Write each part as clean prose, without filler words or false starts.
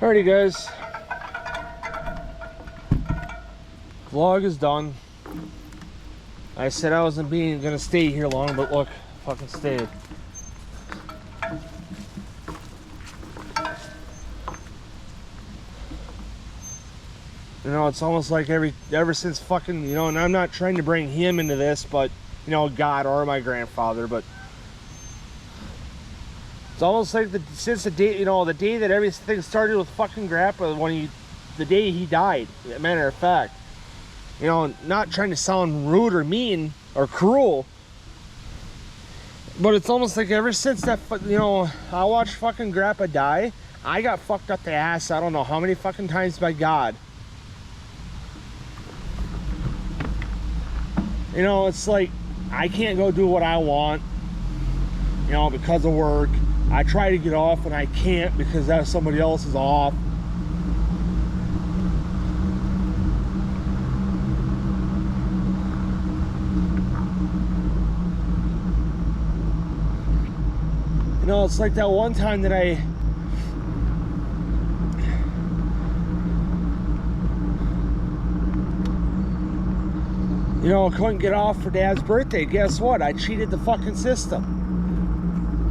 Alrighty guys, vlog is done. I said I wasn't gonna stay here long, but look, fucking stayed. You know, it's almost like ever since fucking, you know, and I'm not trying to bring him into this, but, you know, God or my grandfather, but it's almost like since the day, you know, the day that everything started with fucking Grandpa, the day he died, as a matter of fact. You know, not trying to sound rude or mean or cruel, but it's almost like ever since that, you know, I watched fucking Grandpa die, I got fucked up the ass I don't know how many fucking times by God. You know, it's like I can't go do what I want, you know, because of work. I try to get off and I can't because that's somebody else is off. You know, it's like that one time that you know, couldn't get off for Dad's birthday. Guess what? I cheated the fucking system.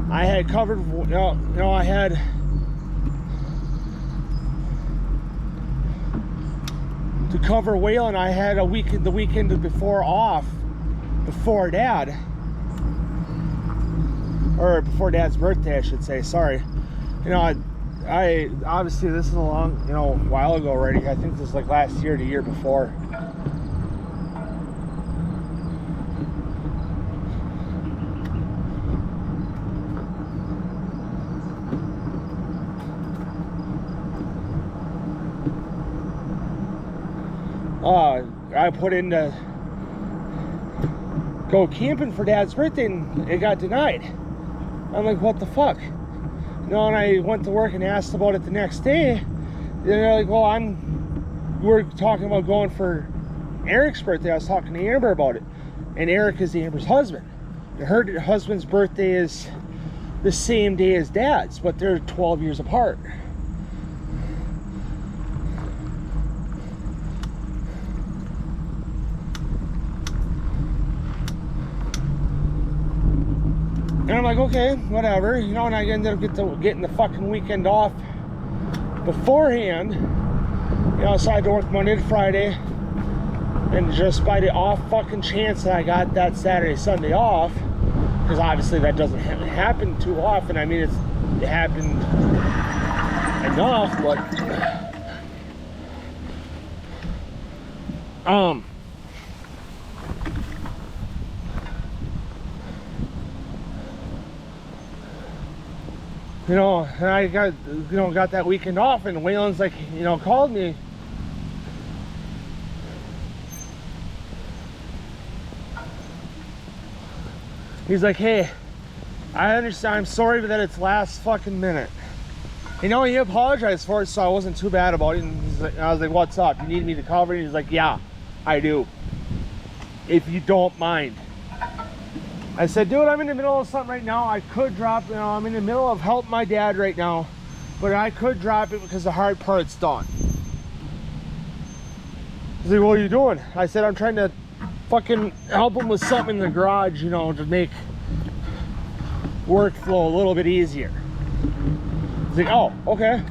I had covered, you know, I had to cover Waylon. I had the weekend before off, before Dad, or before Dad's birthday, I should say. Sorry. You know, I obviously this is a long, you know, while ago already. I think this was like last year, the year before. I put in to go camping for Dad's birthday and it got denied. I'm like, what the fuck? You know, and I went to work and asked about it the next day. And they're like, well, we're talking about going for Eric's birthday. I was talking to Amber about it. And Eric is Amber's husband. And her husband's birthday is the same day as Dad's, but they're 12 years apart. And I'm like, okay, whatever, you know, and I ended up getting the fucking weekend off beforehand. You know, so I had to work Monday to Friday. And just by the off fucking chance that I got that Saturday, Sunday off, because obviously that doesn't happen too often. I mean, it happened enough, but you know, and I got that weekend off, and Waylon's like, you know, called me. He's like, hey, I understand, I'm sorry that it's last fucking minute. You know, he apologized for it, so I wasn't too bad about it. And I was like, what's up? You need me to cover it? He's like, yeah, I do. If you don't mind. I said, dude, I'm in the middle of something right now. I could drop, you know, I'm in the middle of helping my dad right now, but I could drop it because the hard part's done. He's like, what are you doing? I said, I'm trying to fucking help him with something in the garage, you know, to make workflow a little bit easier. He's like, oh, okay.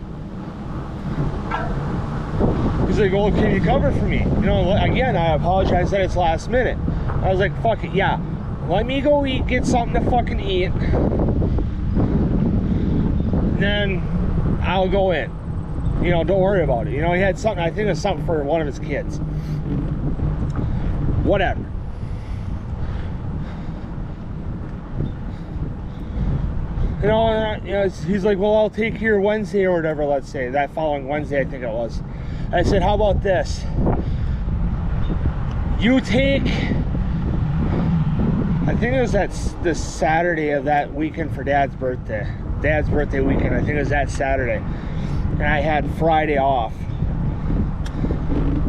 He's like, well, can you cover for me? You know, again, I apologize that it's last minute. I was like, fuck it, yeah. Let me go get something to fucking eat. Then I'll go in. You know, don't worry about it. You know, he had something, I think it was something for one of his kids. Whatever. You know, he's like, well, I'll take your Wednesday or whatever, let's say. That following Wednesday, I think it was. I said, how about this? You take, I think it was this Saturday of that weekend for Dad's birthday. Dad's birthday weekend, I think it was that Saturday. And I had Friday off.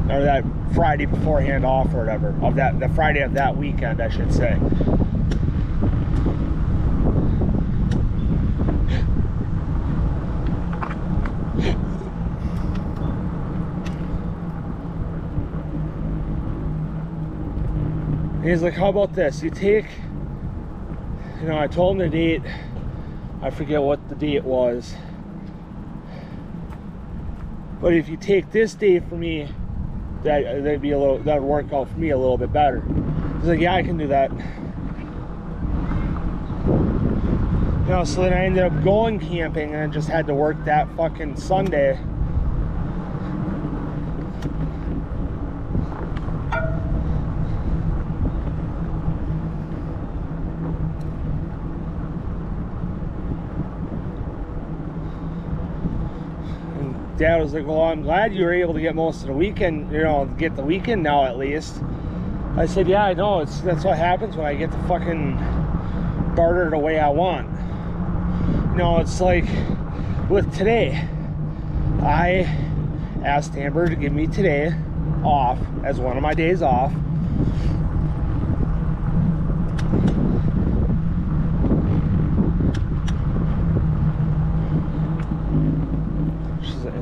Or that Friday beforehand off or whatever. The Friday of that weekend, I should say. he's like, how about this? You take, you know, I told him the date. I forget what the date was. But if you take this date for me, that'd work out for me a little bit better. He's like, yeah, I can do that. You know, so then I ended up going camping and I just had to work that fucking Sunday. And Dad was like, well, I'm glad you were able to get most of the weekend, you know, get the weekend now at least. I said, yeah, I know, that's what happens when I get to fucking barter the way I want. You know, it's like with today, I asked Amber to give me today off as one of my days off.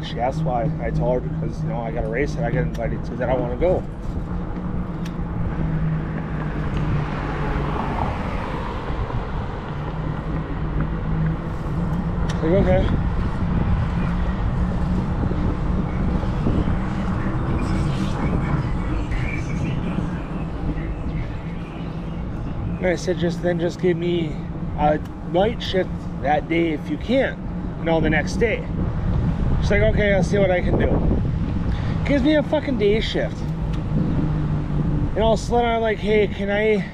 She asked why. I told her because, you know, I got a race that I got invited to that I want to go. Like, okay. And I said, just give me a night shift that day if you can. You know, the next day. She's like, okay, I'll see what I can do. Gives me a fucking day shift. And all of a sudden I'm like, hey, can I,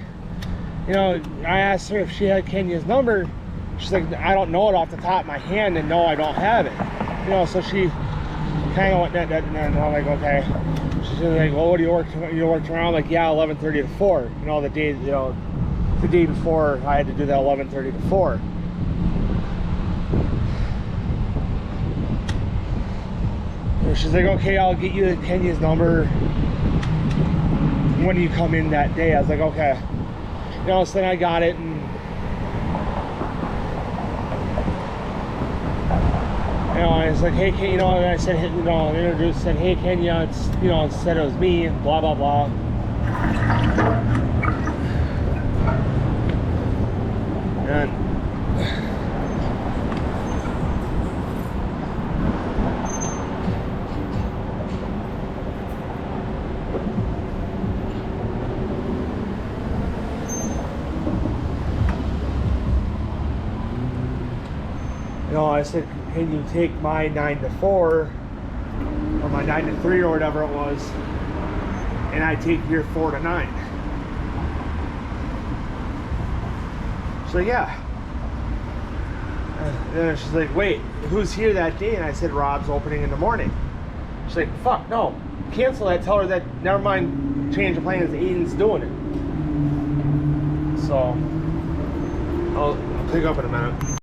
you know, I asked her if she had Kenya's number. She's like, I don't know it off the top of my hand, and no, I don't have it. You know, so she kind of went that, and I'm like, okay. She's like, well, what do you worked around? Like, yeah, 11:30 to 4. You know, the day, you know, the day before I had to do that 11:30 to 4. And she's like, okay, I'll get you Kenya's number when you come in that day. I was like, okay. You know, so then I got it, and you know, I was like, hey, Kenya, you know, and I said, you know, I introduced, said, hey, Kenya, it's, you know, said it was me, blah, blah, blah. And you know, I said, can you take my 9 to 4 or my 9 to 3 or whatever it was, and I take your 4 to 9? She's like, yeah. And then she's like, wait, who's here that day? And I said, Rob's opening in the morning. She's like, fuck, no, cancel that. Tell her that, never mind, change the plans, Aiden's doing it. So I'll pick up in a minute.